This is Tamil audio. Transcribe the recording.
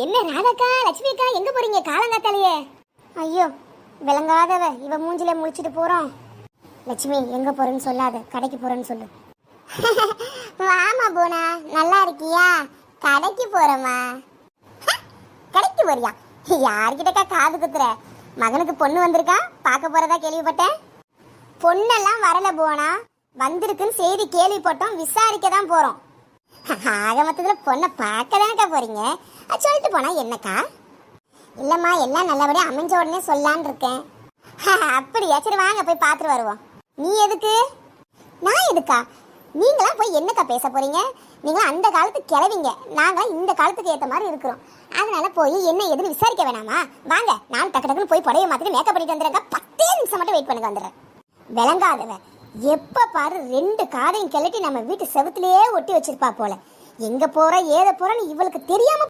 என்ன ராதாக்கா, லட்சுமி அக்கா, எங்க போறீங்க காலங்காத்தாலேயே? ஐயோ, விளங்காதவ இவ மூஞ்சில முழிச்சிட்டு போறோம். லட்சுமி, எங்க போறேன்னு சொல்லாத, கடைக்கு போறேன்னு சொல்லு. வாமா போனா, நல்லா இருக்கியா? கடைக்கு போறமா? கடைக்கு போறியா? யார்கிட்டக்கா காது குத்துற? மகனுக்கு பொண்ணு வந்திருக்கா, பார்க்க போறதா கேள்விப்பட்டேன். பொண்ணெல்லாம் வரல போனா, வந்திருக்குன்னு செய்தி கேள்விப்பட்டோம், விசாரிக்க தான் போறோம். ஆக மொத்தத்துல பொண்ணை பார்க்க தானக்கா போறீங்க, சொல்லிட்டு போனா என்னக்கா? இல்லம்மா, எல்லாம் நல்லபடியா அமைஞ்ச உடனே சொல்லான்னு இருக்கேன். அப்படியா? சரி வாங்க போய் பார்த்துட்டு வருவோம். நீ எதுக்கு? நான் எதுக்கா? நீங்களாம் போய் என்னக்கா பேச போறீங்க? நீங்களாம் அந்த காலத்துக்கு கிளவிங்க, நாங்களாம் இந்த காலத்துக்கு ஏற்ற மாதிரி இருக்கிறோம். அதனால போய் என்ன எதுன்னு விசாரிக்க வேணாமா? வாங்க, நான் டக்கு டக்குன்னு போய் புடவை மாத்திட்டு மேக்கப் பண்ணிட்டு வந்துடுறேன். 10 நிமிஷம் மட்டும் வெயிட் பண்ணுங்க, வந்துடுறேன். விளங்காதவ எப்ப பாரு 2 காதையும் கிளட்டி நம்ம வீட்டு செவுத்திலேயே ஒட்டி வச்சிருப்பா போல. எங்க போற ஏத போறன்னு இவளுக்கு தெரியாம